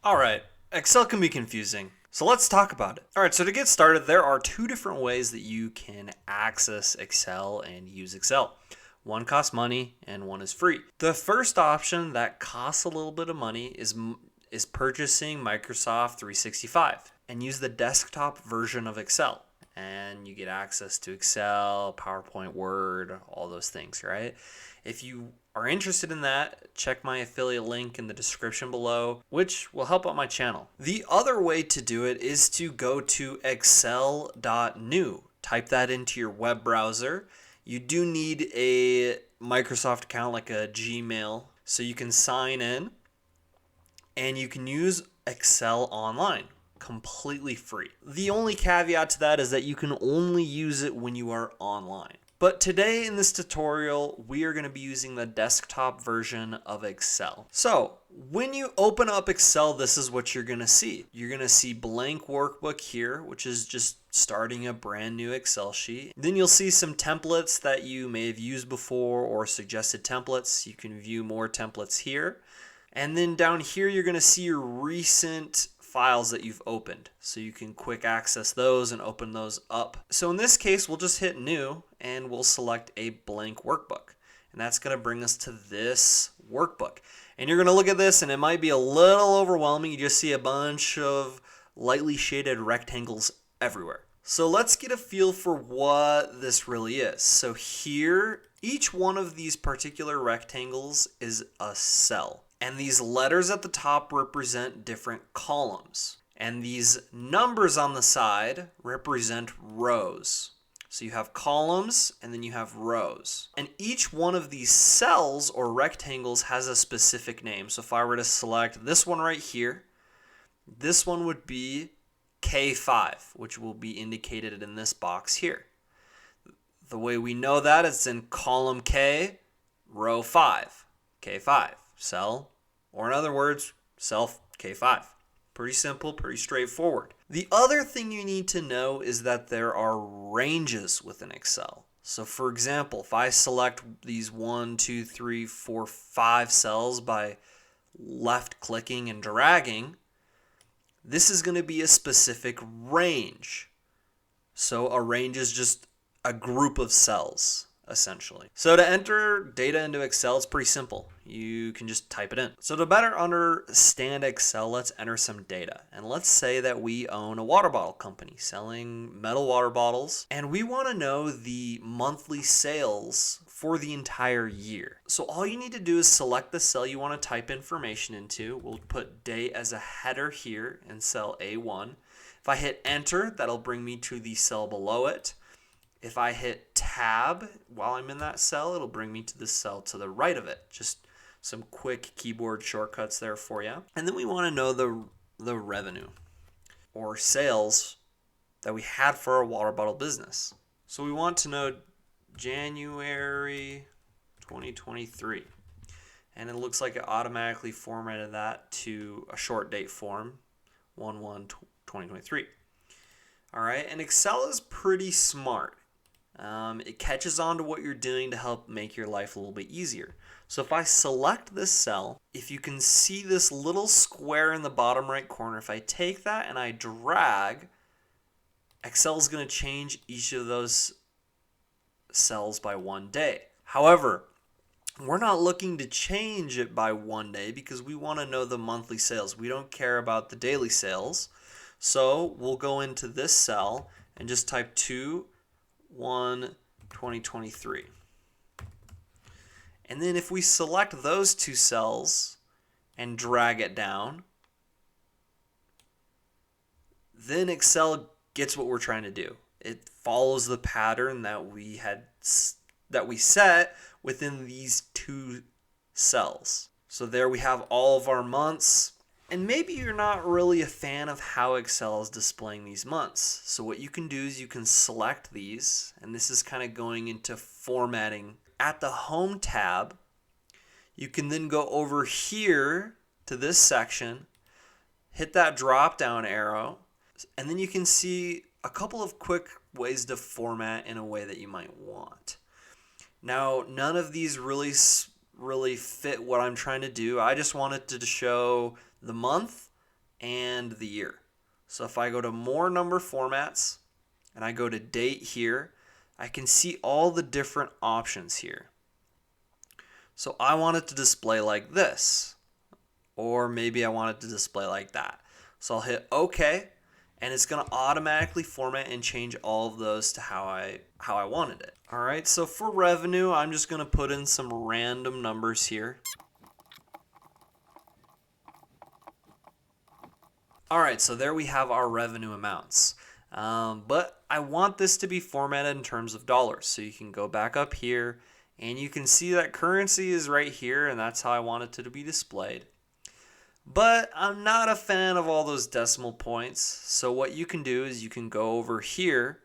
All right, Excel can be confusing, so let's talk about it. All right, so to get started, there are two different ways that you can access Excel and use Excel. One costs money and one is free. The first option that costs a little bit of money is purchasing Microsoft 365 and use the desktop version of Excel. And you get access to Excel, PowerPoint, Word, all those things, right? If you are interested in that, check my affiliate link in the description below, which will help out my channel. The other way to do it is to go to excel.new. Type that into your web browser. You do need a Microsoft account like a Gmail so you can sign in and you can use Excel online completely free. The only caveat to that is that you can only use it when you are online. But today in this tutorial, we are going to be using the desktop version of Excel. So when you open up Excel, this is what you're going to see. You're going to see blank workbook here, which is just starting a brand new Excel sheet. Then you'll see some templates that you may have used before or suggested templates. You can view more templates here. And then down here, you're going to see your recent files that you've opened. So you can quick access those and open those up. So in this case, we'll just hit new and we'll select a blank workbook. And that's going to bring us to this workbook. And you're going to look at this and it might be a little overwhelming. You just see a bunch of lightly shaded rectangles everywhere. So let's get a feel for what this really is. So here, each one of these particular rectangles is a cell. And these letters at the top represent different columns. And these numbers on the side represent rows. So you have columns and then you have rows. And each one of these cells or rectangles has a specific name. So if I were to select this one right here, this one would be K5, which will be indicated in this box here. The way we know that is in column K, row 5, K5, cell, or in other words, cell K5. Pretty simple, pretty straightforward. The other thing you need to know is that there are ranges within Excel. So for example, if I select these 1, 2, 3, 4, 5 cells by left clicking and dragging, this is going to be a specific range. So a range is just a group of cells, essentially. So to enter data into Excel, it's pretty simple. You can just type it in. So to better understand Excel, let's enter some data. And let's say that we own a water bottle company selling metal water bottles, and we want to know the monthly sales for the entire year. So all you need to do is select the cell you want to type information into. We'll put date as a header here in cell A1. If I hit enter, that'll bring me to the cell below it. If I hit tab while I'm in that cell, it'll bring me to the cell to the right of it. Just some quick keyboard shortcuts there for you. And then we want to know the revenue or sales that we had for our water bottle business. So we want to know January 2023. And it looks like it automatically formatted that to a short date form, 1/1/2023. All right, and Excel is pretty smart. It catches on to what you're doing to help make your life a little bit easier. So if I select this cell, if you can see this little square in the bottom right corner, if I take that and I drag, Excel is going to change each of those cells by 1 day. However, we're not looking to change it by 1 day because we want to know the monthly sales. We don't care about the daily sales. So we'll go into this cell and just type 2/1/2023. And then if we select those two cells and drag it down, then Excel gets what we're trying to do. It follows the pattern that we set within these two cells. So there we have all of our months. And maybe you're not really a fan of how Excel is displaying these months. So what you can do is you can select these, and this is kind of going into formatting. At the Home tab, you can then go over here to this section, hit that drop down arrow, and then you can see a couple of quick ways to format in a way that you might want. Now, none of these really fit what I'm trying to do. I just wanted to show the month, and the year. So if I go to more number formats and I go to date here, I can see all the different options here. So I want it to display like this, or maybe I want it to display like that. So I'll hit OK, and it's going to automatically format and change all of those to how I wanted it. All right, so for revenue, I'm just going to put in some random numbers here. All right, so there we have our revenue amounts. But I want this to be formatted in terms of dollars. So you can go back up here and you can see that currency is right here, and that's how I want it to be displayed. But I'm not a fan of all those decimal points. So what you can do is you can go over here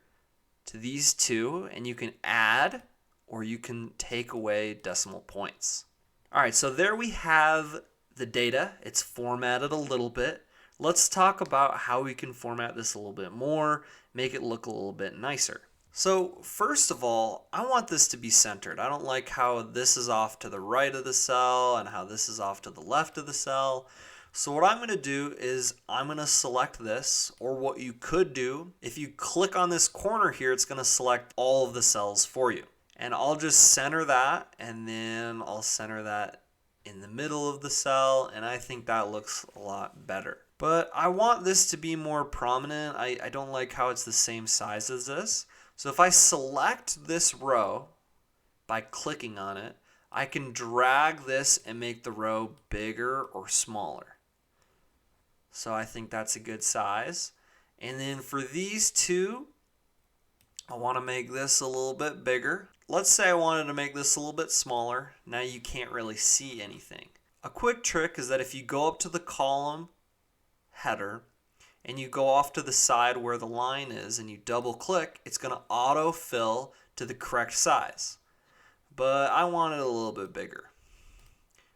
to these two and you can add or you can take away decimal points. All right, so there we have the data. It's formatted a little bit. Let's talk about how we can format this a little bit more, make it look a little bit nicer. So first of all, I want this to be centered. I don't like how this is off to the right of the cell and how this is off to the left of the cell. So what I'm going to do is I'm going to select this, or what you could do, if you click on this corner here, it's going to select all of the cells for you. And I'll just center that, and then I'll center that in the middle of the cell, and I think that looks a lot better. But I want this to be more prominent. I don't like how it's the same size as this. So if I select this row by clicking on it, I can drag this and make the row bigger or smaller. So I think that's a good size. And then for these two, I want to make this a little bit bigger. Let's say I wanted to make this a little bit smaller. Now you can't really see anything. A quick trick is that if you go up to the column header and you go off to the side where the line is and you double click, it's going to auto fill to the correct size. But I want it a little bit bigger.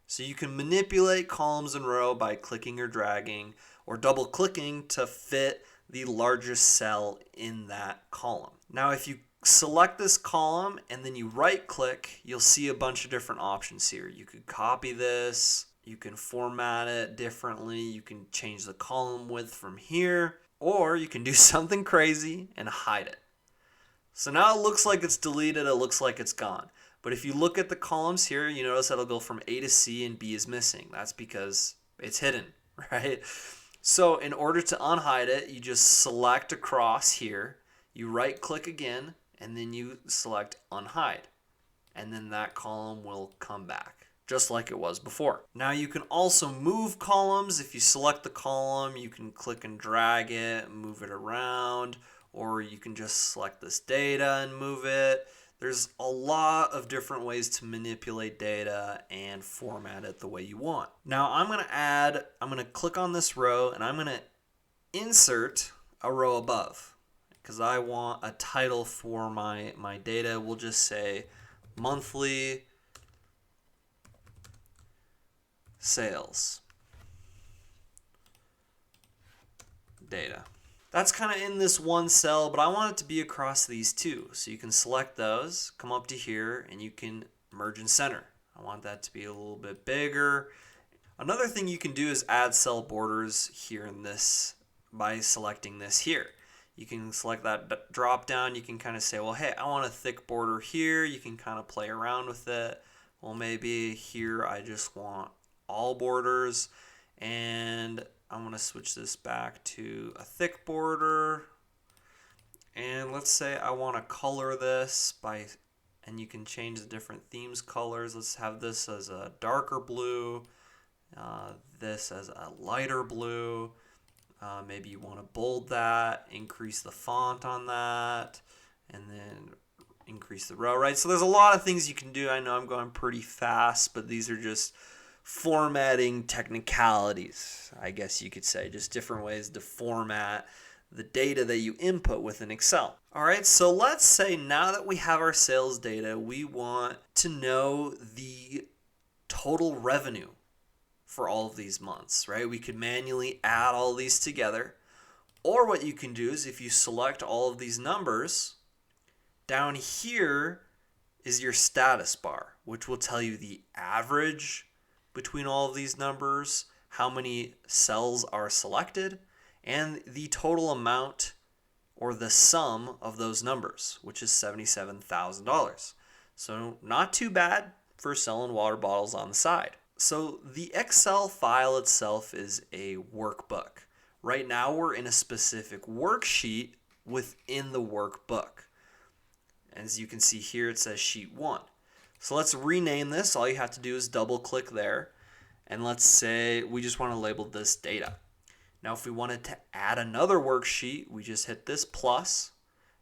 So you can manipulate columns and row by clicking or dragging or double clicking to fit the largest cell in that column. Now if you select this column and then you right click, you'll see a bunch of different options here. You could copy this, you can format it differently, you can change the column width from here, or you can do something crazy and hide it. So now it looks like it's deleted, it looks like it's gone. But if you look at the columns here, you notice that it'll go from A to C and B is missing. That's because it's hidden, right? So in order to unhide it, you just select across here, you right click again, and then you select unhide. And then that column will come back, just like it was before. Now you can also move columns. If you select the column, you can click and drag it, move it around, or you can just select this data and move it. There's a lot of different ways to manipulate data and format it the way you want. Now I'm going to click on this row and I'm going to insert a row above because I want a title for my data. We'll just say monthly sales data. That's kind of in this one cell, but I want it to be across these two. So you can select those, come up to here, and you can merge and center. I want that to be a little bit bigger. Another thing you can do is add cell borders here in this by selecting this here. You can select that drop down. You can kind of say, well, hey, I want a thick border here. You can kind of play around with it. Well, maybe here I just want all borders, and I'm going to switch this back to a thick border. And let's say I want to color this and you can change the different themes colors. Let's have this as a darker blue, this as a lighter blue. Maybe you want to bold that, increase the font on that, and then increase the row, right? So there's a lot of things you can do. I know I'm going pretty fast, but these are just formatting technicalities, I guess you could say, just different ways to format the data that you input within Excel. All right, so let's say now that we have our sales data, we want to know the total revenue for all of these months, right? We could manually add all these together, or what you can do is if you select all of these numbers, down here is your status bar, which will tell you the average between all of these numbers, how many cells are selected, and the total amount or the sum of those numbers, which is $77,000. So not too bad for selling water bottles on the side. So the Excel file itself is a workbook. Right now we're in a specific worksheet within the workbook. As you can see here, it says sheet 1. So let's rename this. All you have to do is double click there. And let's say we just want to label this data. Now if we wanted to add another worksheet, we just hit this plus,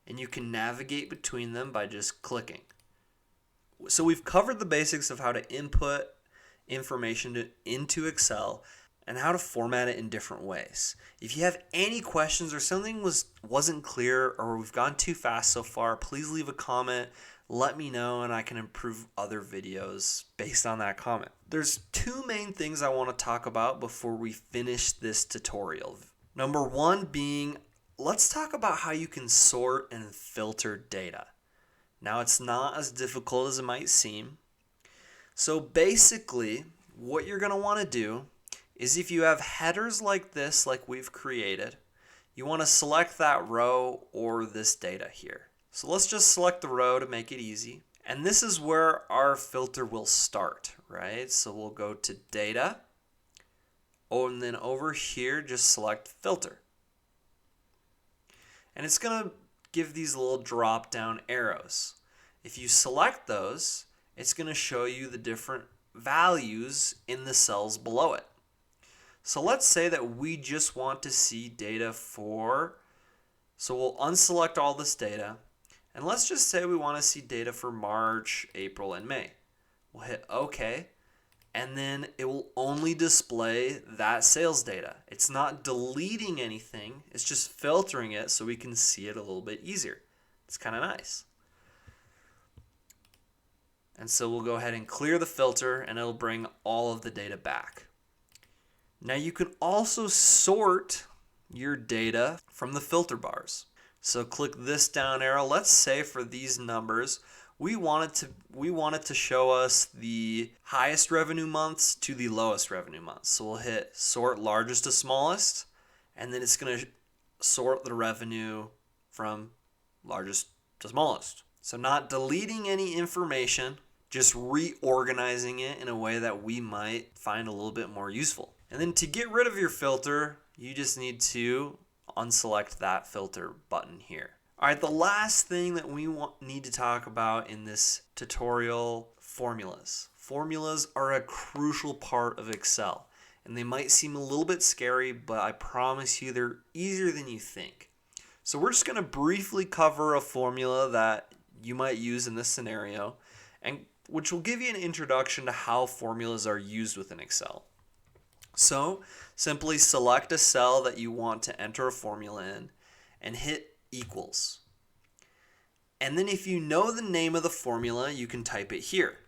and you can navigate between them by just clicking. So we've covered the basics of how to input information into Excel and how to format it in different ways. If you have any questions or something wasn't clear or we've gone too fast so far, please leave a comment. Let me know and I can improve other videos based on that comment. There's two main things I want to talk about before we finish this tutorial. Number one being, let's talk about how you can sort and filter data. Now it's not as difficult as it might seem. So basically, what you're going to want to do is if you have headers like this, like we've created, you want to select that row or this data here. So let's just select the row to make it easy. And this is where our filter will start, right? So we'll go to data. Oh, and then over here, just select filter. And it's going to give these little drop down arrows. If you select those, it's going to show you the different values in the cells below it. So let's say that we just want to see data so we'll unselect all this data. And let's just say we want to see data for March, April, and May. We'll hit OK, and then it will only display that sales data. It's not deleting anything, it's just filtering it so we can see it a little bit easier. It's kind of nice. And so we'll go ahead and clear the filter and it'll bring all of the data back. Now you can also sort your data from the filter bars. So click this down arrow. Let's say for these numbers, we want it to show us the highest revenue months to the lowest revenue months. So we'll hit sort largest to smallest, and then it's going to sort the revenue from largest to smallest. So not deleting any information, just reorganizing it in a way that we might find a little bit more useful. And then to get rid of your filter, you just need to unselect that filter button here. All right, the last thing that we need to talk about in this tutorial, formulas. Formulas are a crucial part of Excel, and they might seem a little bit scary, but I promise you they're easier than you think. So we're just going to briefly cover a formula that you might use in this scenario, and which will give you an introduction to how formulas are used within Excel. So simply select a cell that you want to enter a formula in and hit equals. And then if you know the name of the formula, you can type it here.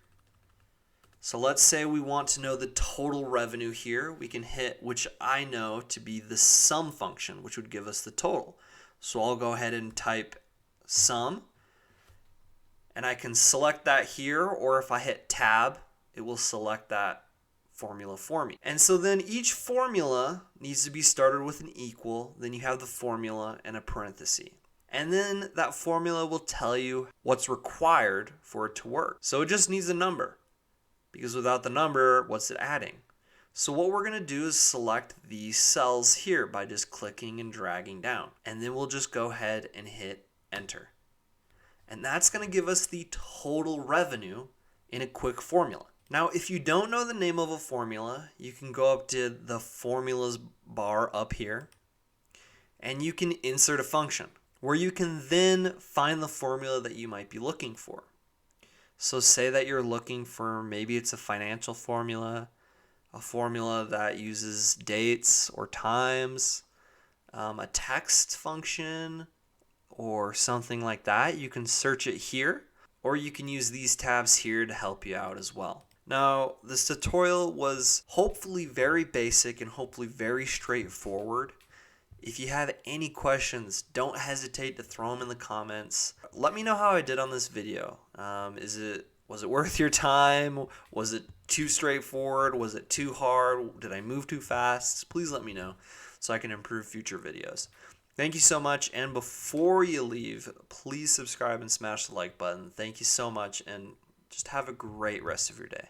So let's say we want to know the total revenue here. We can hit, which I know to be the sum function, which would give us the total. So I'll go ahead and type sum. And I can select that here, or if I hit tab, it will select that formula for me. And so then each formula needs to be started with an equal, then you have the formula and a parenthesis. And then that formula will tell you what's required for it to work. So it just needs a number, because without the number, what's it adding? So what we're going to do is select these cells here by just clicking and dragging down. And then we'll just go ahead and hit enter. And that's going to give us the total revenue in a quick formula. Now, if you don't know the name of a formula, you can go up to the formulas bar up here, and you can insert a function where you can then find the formula that you might be looking for. So say that you're looking for, maybe it's a financial formula, a formula that uses dates or times, a text function, or something like that. You can search it here, or you can use these tabs here to help you out as well. Now, this tutorial was hopefully very basic and hopefully very straightforward. If you have any questions, don't hesitate to throw them in the comments. Let me know how I did on this video. Is it Was it worth your time? Was it too straightforward? Was it too hard? Did I move too fast? Please let me know so I can improve future videos. Thank you so much. And before you leave, please subscribe and smash the like button. Thank you so much, and just have a great rest of your day.